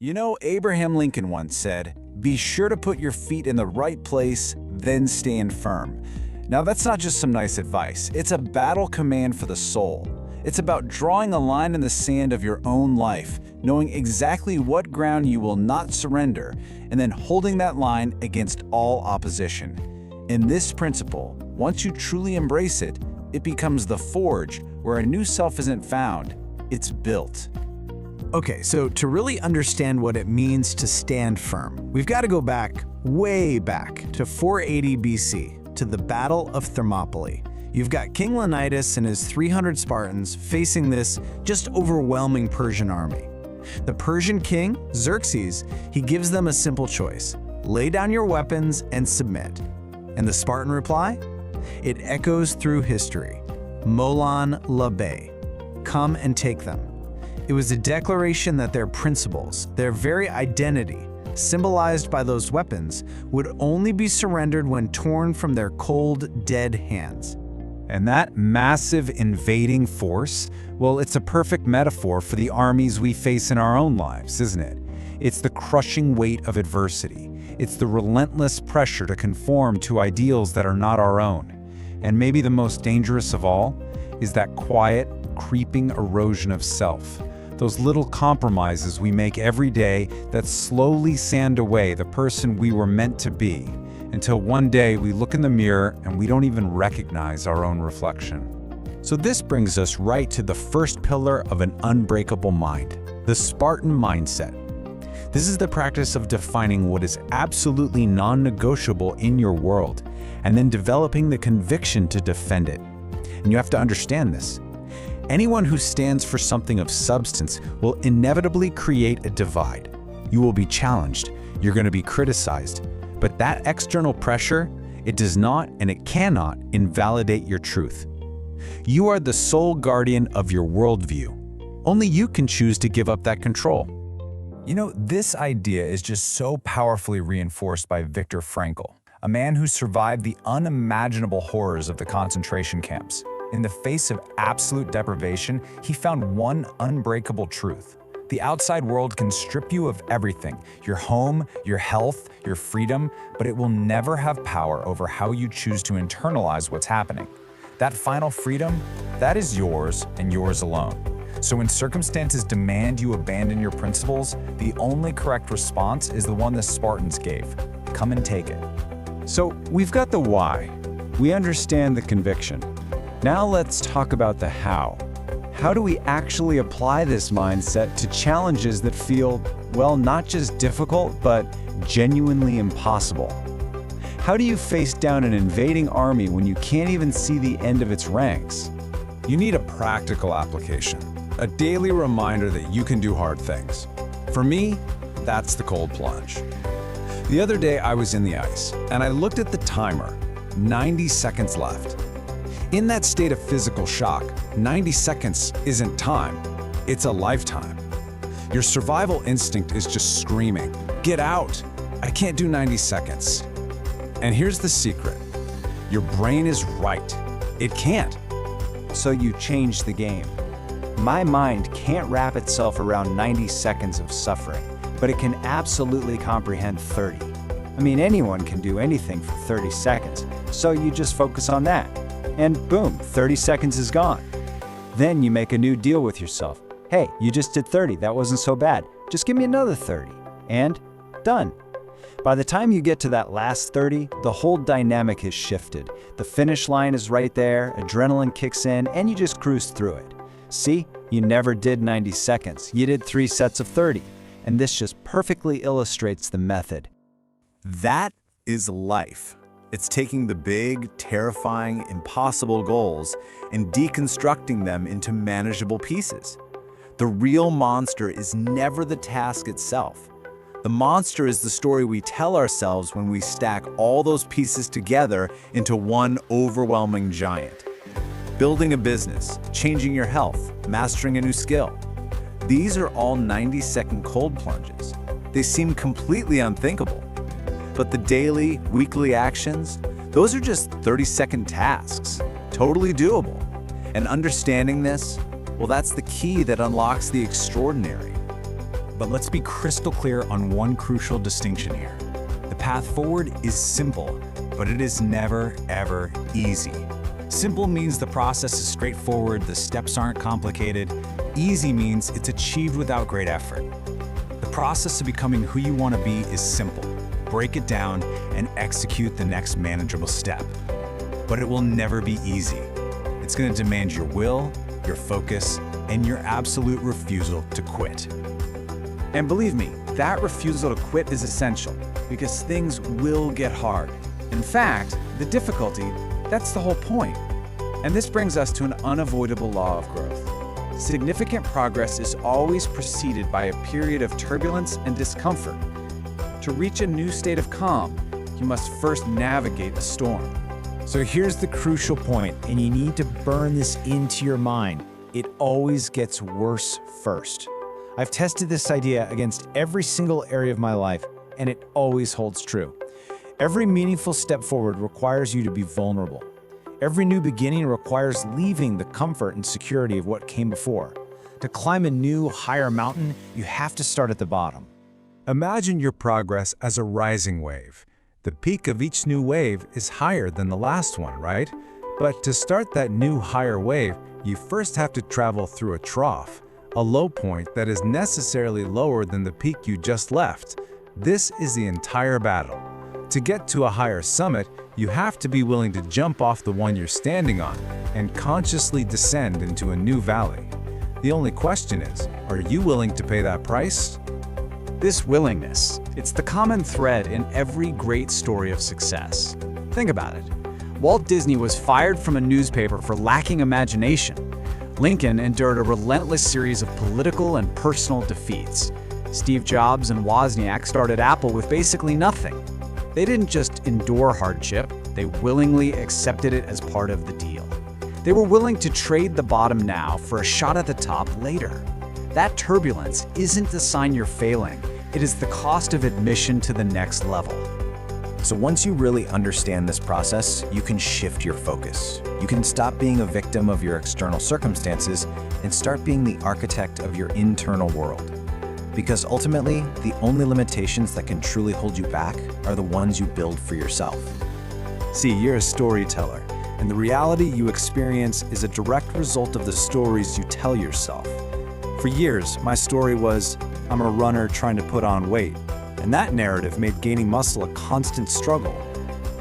You know, Abraham Lincoln once said, "Be sure to put your feet in the right place, then stand firm." Now, that's not just some nice advice. It's a battle command for the soul. It's about drawing a line in the sand of your own life, knowing exactly what ground you will not surrender, and then holding that line against all opposition. In this principle, once you truly embrace it, it becomes the forge where a new self isn't found, it's built. Okay, so to really understand what it means to stand firm, we've got to go back, way back, to 480 BC, to the Battle of Thermopylae. You've got King Leonidas and his 300 Spartans facing this just overwhelming Persian army. The Persian king, Xerxes, he gives them a simple choice: lay down your weapons and submit. And the Spartan reply? It echoes through history. Molon labe. Come and take them. It was a declaration that their principles, their very identity, symbolized by those weapons, would only be surrendered when torn from their cold, dead hands. And that massive invading force, well, it's a perfect metaphor for the armies we face in our own lives, isn't it? It's the crushing weight of adversity. It's the relentless pressure to conform to ideals that are not our own. And maybe the most dangerous of all is that quiet, creeping erosion of self. Those little compromises we make every day that slowly sand away the person we were meant to be, until one day we look in the mirror and we don't even recognize our own reflection. So this brings us right to the first pillar of an unbreakable mind, the Spartan mindset. This is the practice of defining what is absolutely non-negotiable in your world, and then developing the conviction to defend it. And you have to understand this. Anyone who stands for something of substance will inevitably create a divide. You will be challenged, you're going to be criticized, but that external pressure, it does not and it cannot invalidate your truth. You are the sole guardian of your worldview. Only you can choose to give up that control. You know, this idea is just so powerfully reinforced by Viktor Frankl, a man who survived the unimaginable horrors of the concentration camps. In the face of absolute deprivation, he found one unbreakable truth. The outside world can strip you of everything, your home, your health, your freedom, but it will never have power over how you choose to internalize what's happening. That final freedom, that is yours and yours alone. So when circumstances demand you abandon your principles, the only correct response is the one the Spartans gave: come and take it. So we've got the why. We understand the conviction. Now let's talk about the how. How do we actually apply this mindset to challenges that feel, well, not just difficult, but genuinely impossible? How do you face down an invading army when you can't even see the end of its ranks? You need a practical application, a daily reminder that you can do hard things. For me, that's the cold plunge. The other day I was in the ice, and I looked at the timer, 90 seconds left. In that state of physical shock, 90 seconds isn't time, it's a lifetime. Your survival instinct is just screaming, "Get out! I can't do 90 seconds." And here's the secret. Your brain is right. It can't. So you change the game. My mind can't wrap itself around 90 seconds of suffering, but it can absolutely comprehend 30. I mean, anyone can do anything for 30 seconds, so you just focus on that. And boom, 30 seconds is gone. Then you make a new deal with yourself. Hey, you just did 30, that wasn't so bad. Just give me another 30. And done. By the time you get to that last 30, the whole dynamic has shifted. The finish line is right there, adrenaline kicks in, and you just cruise through it. See, you never did 90 seconds. You did 3 sets of 30. And this just perfectly illustrates the method. That is life. It's taking the big, terrifying, impossible goals and deconstructing them into manageable pieces. The real monster is never the task itself. The monster is the story we tell ourselves when we stack all those pieces together into one overwhelming giant. Building a business, changing your health, mastering a new skill. These are all 90-second cold plunges. They seem completely unthinkable. But the daily, weekly actions, those are just 30-second tasks, totally doable. And understanding this, well, that's the key that unlocks the extraordinary. but let's be crystal clear on one crucial distinction here. The path forward is simple, but it is never, ever easy. Simple means the process is straightforward, the steps aren't complicated. Easy means it's achieved without great effort. The process of becoming who you want to be is simple. Break it down and execute the next manageable step. But it will never be easy. It's going to demand your will, your focus, and your absolute refusal to quit. And believe me, that refusal to quit is essential because things will get hard. In fact, the difficulty, that's the whole point. And this brings us to an unavoidable law of growth. Significant progress is always preceded by a period of turbulence and discomfort. To reach a new state of calm, you must first navigate a storm. So here's the crucial point, and you need to burn this into your mind. It always gets worse first. I've tested this idea against every single area of my life, and it always holds true. Every meaningful step forward requires you to be vulnerable. Every new beginning requires leaving the comfort and security of what came before. To climb a new, higher mountain, you have to start at the bottom. Imagine your progress as a rising wave. The peak of each new wave is higher than the last one, right? But to start that new higher wave, you first have to travel through a trough, a low point that is necessarily lower than the peak you just left. This is the entire battle. To get to a higher summit, you have to be willing to jump off the one you're standing on and consciously descend into a new valley. The only question is, are you willing to pay that price? This willingness, it's the common thread in every great story of success. Think about it. Walt Disney was fired from a newspaper for lacking imagination. Lincoln endured a relentless series of political and personal defeats. Steve Jobs and Wozniak started Apple with basically nothing. They didn't just endure hardship, they willingly accepted it as part of the deal. They were willing to trade the bottom now for a shot at the top later. That turbulence isn't the sign you're failing, it is the cost of admission to the next level. So once you really understand this process, you can shift your focus. You can stop being a victim of your external circumstances and start being the architect of your internal world. Because ultimately, the only limitations that can truly hold you back are the ones you build for yourself. See, you're a storyteller, and the reality you experience is a direct result of the stories you tell yourself. For years, my story was, I'm a runner trying to put on weight, and that narrative made gaining muscle a constant struggle.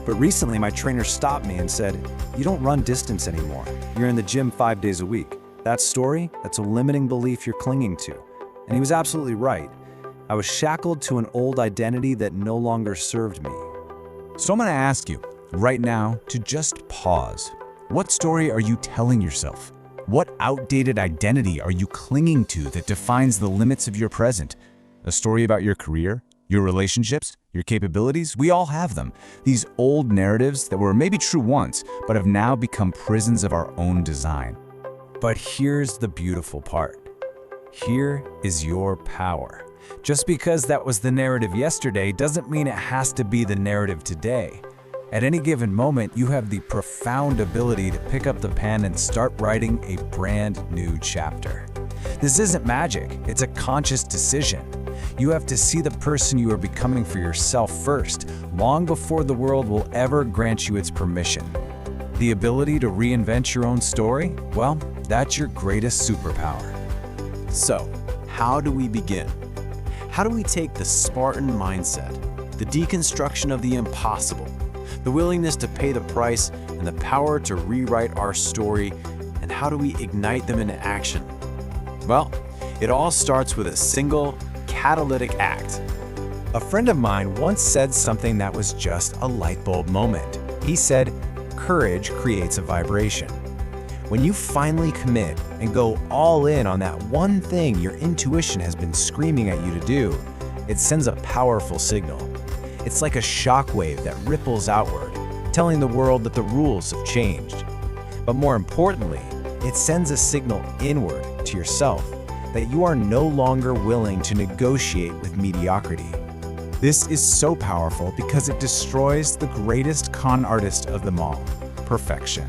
But recently, my trainer stopped me and said, you don't run distance anymore. You're in the gym 5 days a week. That story, that's a limiting belief you're clinging to. And he was absolutely right. I was shackled to an old identity that no longer served me. So I'm going to ask you, right now, to just pause. What story are you telling yourself? What outdated identity are you clinging to that defines the limits of your present? A story about your career, your relationships, your capabilities? We all have them. These old narratives that were maybe true once, but have now become prisons of our own design. But here's the beautiful part. Here is your power. Just because that was the narrative yesterday doesn't mean it has to be the narrative today. At any given moment, you have the profound ability to pick up the pen and start writing a brand new chapter. This isn't magic, it's a conscious decision. You have to see the person you are becoming for yourself first, long before the world will ever grant you its permission. The ability to reinvent your own story? Well, that's your greatest superpower. So, how do we begin? How do we take the Spartan mindset, the deconstruction of the impossible, the willingness to pay the price, and the power to rewrite our story, and how do we ignite them into action? Well, it all starts with a single, catalytic act. A friend of mine once said something that was just a light bulb moment. He said, courage creates a vibration. When you finally commit and go all in on that one thing your intuition has been screaming at you to do, it sends a powerful signal. It's like a shockwave that ripples outward, telling the world that the rules have changed. But more importantly, it sends a signal inward to yourself that you are no longer willing to negotiate with mediocrity. This is so powerful because it destroys the greatest con artist of them all, perfection.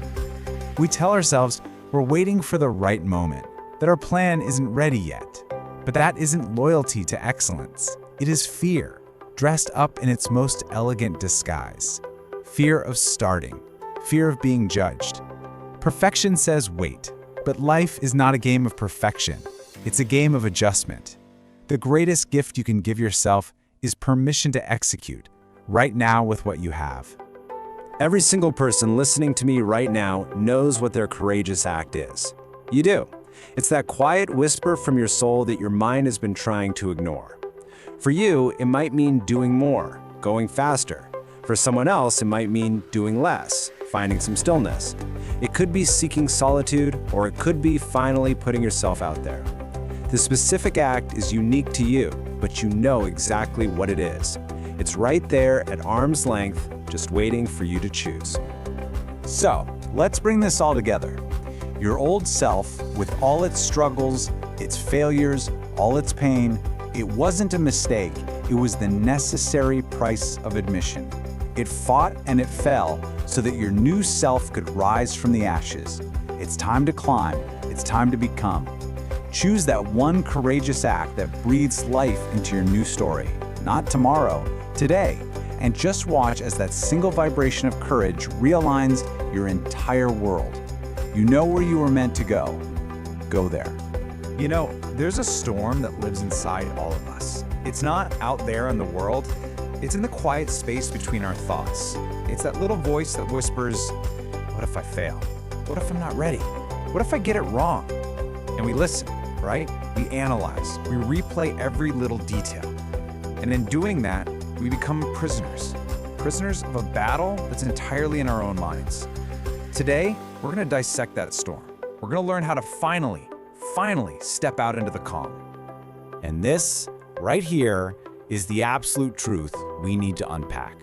We tell ourselves we're waiting for the right moment, that our plan isn't ready yet. But that isn't loyalty to excellence. It is fear, dressed up in its most elegant disguise. Fear of starting, fear of being judged. Perfection says wait, but life is not a game of perfection. It's a game of adjustment. The greatest gift you can give yourself is permission to execute, right now with what you have. Every single person listening to me right now knows what their courageous act is. You do. It's that quiet whisper from your soul that your mind has been trying to ignore. For you, it might mean doing more, going faster. For someone else, it might mean doing less, finding some stillness. It could be seeking solitude, or it could be finally putting yourself out there. The specific act is unique to you, but you know exactly what it is. It's right there at arm's length, just waiting for you to choose. So, let's bring this all together. Your old self, with all its struggles, its failures, all its pain, it wasn't a mistake, it was the necessary price of admission. It fought and it fell so that your new self could rise from the ashes. It's time to climb, it's time to become. Choose that one courageous act that breathes life into your new story. Not tomorrow, today. And just watch as that single vibration of courage realigns your entire world. You know where you were meant to go. Go there. You know, there's a storm that lives inside all of us. It's not out there in the world. It's in the quiet space between our thoughts. It's that little voice that whispers, what if I fail? What if I'm not ready? What if I get it wrong? And we listen, right? We analyze. We replay every little detail. And in doing that, we become prisoners. Prisoners of a battle that's entirely in our own minds. Today, we're going to dissect that storm. We're going to learn how to finally step out into the calm. And this, right here, is the absolute truth we need to unpack.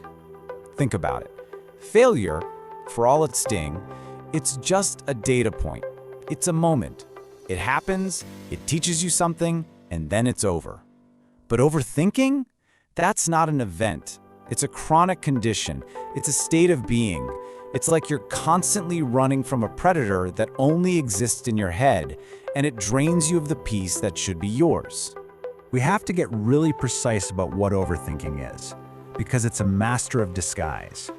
Think about it. Failure, for all its sting, it's just a data point. It's a moment. It happens, it teaches you something, and then it's over. But overthinking? That's not an event. It's a chronic condition. It's a state of being. It's like you're constantly running from a predator that only exists in your head, and it drains you of the peace that should be yours. We have to get really precise about what overthinking is, because it's a master of disguise.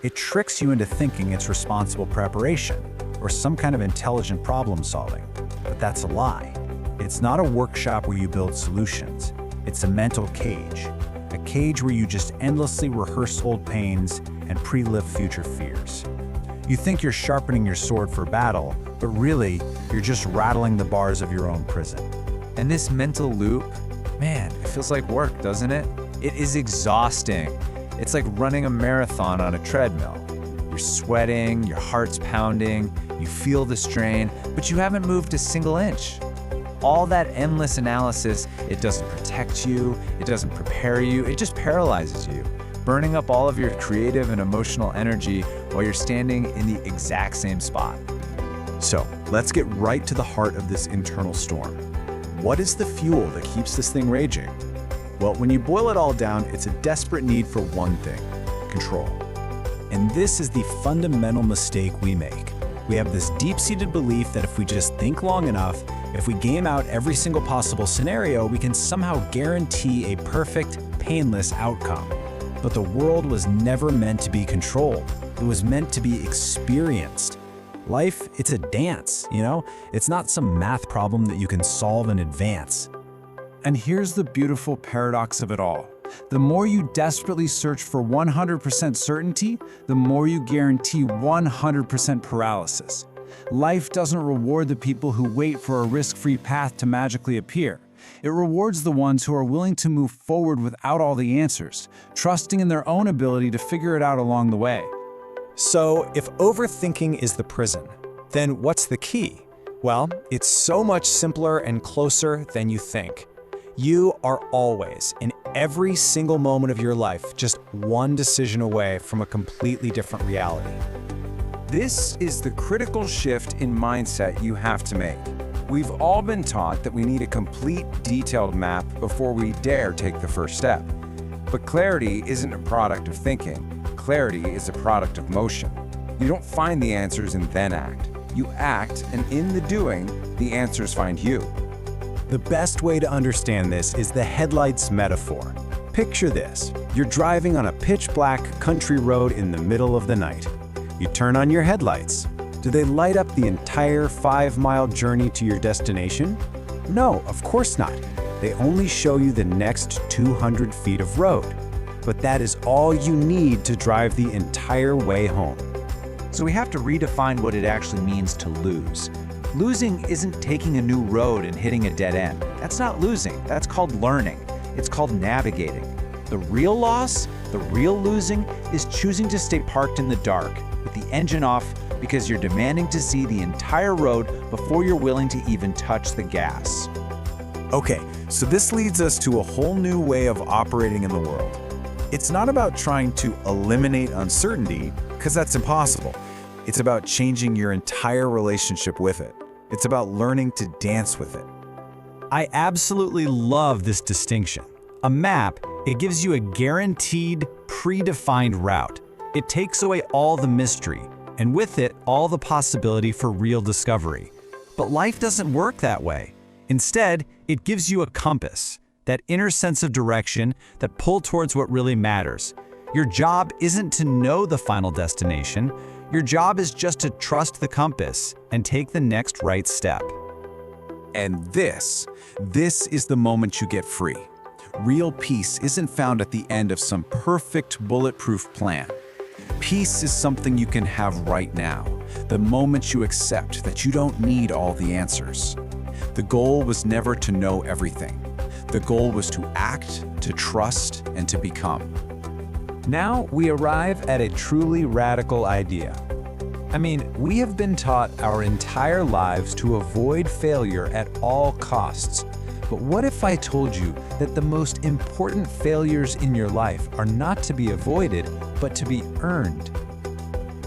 It tricks you into thinking it's responsible preparation, or some kind of intelligent problem solving. But that's a lie. It's not a workshop where you build solutions. It's a mental cage. A cage where you just endlessly rehearse old pains and pre-live future fears. You think you're sharpening your sword for battle, but really, you're just rattling the bars of your own prison. And this mental loop, man, it feels like work, doesn't it? It is exhausting. It's like running a marathon on a treadmill. You're sweating, your heart's pounding, you feel the strain, but you haven't moved a single inch. All that endless analysis, it doesn't protect you, it doesn't prepare you, it just paralyzes you, burning up all of your creative and emotional energy while you're standing in the exact same spot. So, let's get right to the heart of this internal storm. What is the fuel that keeps this thing raging? Well, when you boil it all down, it's a desperate need for one thing: control. And this is the fundamental mistake we make. We have this deep-seated belief that if we just think long enough, if we game out every single possible scenario, we can somehow guarantee a perfect, painless outcome. But the world was never meant to be controlled. It was meant to be experienced. Life, it's a dance, you know? It's not some math problem that you can solve in advance. And here's the beautiful paradox of it all. The more you desperately search for 100% certainty, the more you guarantee 100% paralysis. Life doesn't reward the people who wait for a risk-free path to magically appear. It rewards the ones who are willing to move forward without all the answers, trusting in their own ability to figure it out along the way. So, if overthinking is the prison, then what's the key? Well, it's so much simpler and closer than you think. You are always, in every single moment of your life, just one decision away from a completely different reality. This is the critical shift in mindset you have to make. We've all been taught that we need a complete, detailed map before we dare take the first step. But clarity isn't a product of thinking. Clarity is a product of motion. You don't find the answers and then act. You act, and in the doing, the answers find you. The best way to understand this is the headlights metaphor. Picture this. You're driving on a pitch-black country road in the middle of the night. You turn on your headlights. Do they light up the entire 5-mile journey to your destination? No, of course not. They only show you the next 200 feet of road. But that is all you need to drive the entire way home. So we have to redefine what it actually means to lose. Losing isn't taking a new road and hitting a dead end. That's not losing, that's called learning. It's called navigating. The real loss, the real losing, is choosing to stay parked in the dark with the engine off because you're demanding to see the entire road before you're willing to even touch the gas. Okay, so this leads us to a whole new way of operating in the world. It's not about trying to eliminate uncertainty, because that's impossible. It's about changing your entire relationship with it. It's about learning to dance with it. I absolutely love this distinction. A map, it gives you a guaranteed, predefined route. It takes away all the mystery, and with it, all the possibility for real discovery. But life doesn't work that way. Instead, it gives you a compass, that inner sense of direction that pull towards what really matters. Your job isn't to know the final destination. Your job is just to trust the compass and take the next right step. And this is the moment you get free. Real peace isn't found at the end of some perfect bulletproof plan. Peace is something you can have right now, the moment you accept that you don't need all the answers. The goal was never to know everything. The goal was to act, to trust, and to become. Now we arrive at a truly radical idea. I mean, we have been taught our entire lives to avoid failure at all costs. But what if I told you that the most important failures in your life are not to be avoided, but to be earned?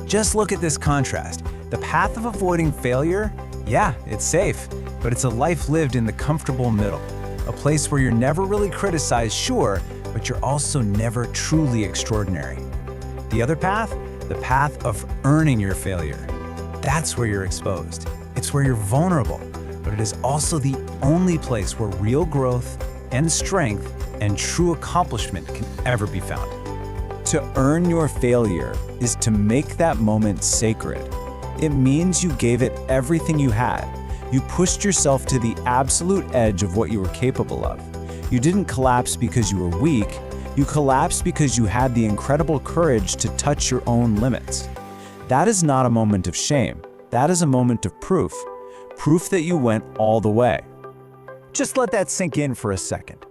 Just look at this contrast. The path of avoiding failure, yeah, it's safe, but it's a life lived in the comfortable middle. A place where you're never really criticized, sure, but you're also never truly extraordinary. The other path? The path of earning your failure. That's where you're exposed. It's where you're vulnerable, but it is also the only place where real growth and strength and true accomplishment can ever be found. To earn your failure is to make that moment sacred. It means you gave it everything you had. You pushed yourself to the absolute edge of what you were capable of. You didn't collapse because you were weak. You collapsed because you had the incredible courage to touch your own limits. That is not a moment of shame. That is a moment of proof. Proof that you went all the way. Just let that sink in for a second.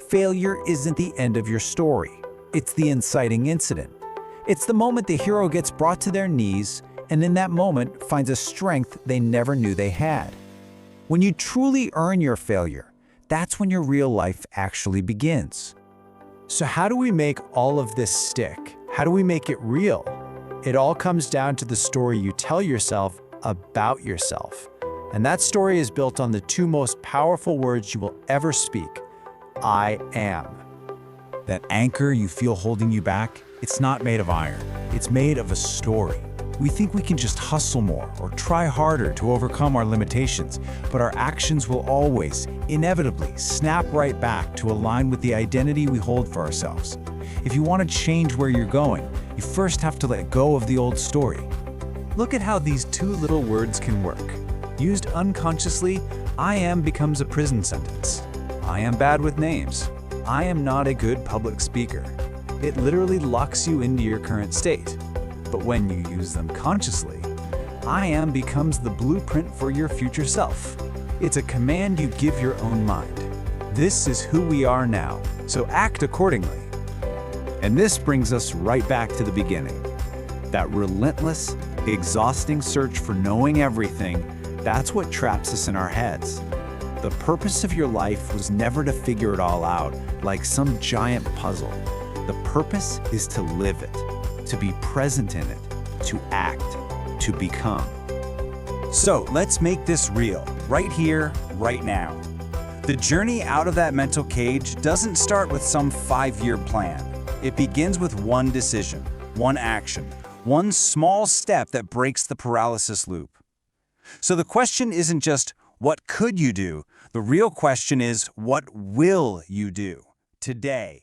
Failure isn't the end of your story. It's the inciting incident. It's the moment the hero gets brought to their knees and in that moment finds a strength they never knew they had. When you truly earn your failure, that's when your real life actually begins. So how do we make all of this stick? How do we make it real? It all comes down to the story you tell yourself about yourself. And that story is built on the two most powerful words you will ever speak: I am. That anchor you feel holding you back, it's not made of iron. It's made of a story. We think we can just hustle more or try harder to overcome our limitations, but our actions will always, inevitably, snap right back to align with the identity we hold for ourselves. If you want to change where you're going, you first have to let go of the old story. Look at how these two little words can work. Used unconsciously, I am becomes a prison sentence. I am bad with names. I am not a good public speaker. It literally locks you into your current state. But when you use them consciously, I am becomes the blueprint for your future self. It's a command you give your own mind. This is who we are now, so act accordingly. And this brings us right back to the beginning. That relentless, exhausting search for knowing everything, that's what traps us in our heads. The purpose of your life was never to figure it all out like some giant puzzle. The purpose is to live it, to be present in it, to act, to become. So let's make this real, right here, right now. The journey out of that mental cage doesn't start with some 5-year plan. It begins with one decision, one action, one small step that breaks the paralysis loop. So the question isn't just, What could you do? The real question is, what will you do today?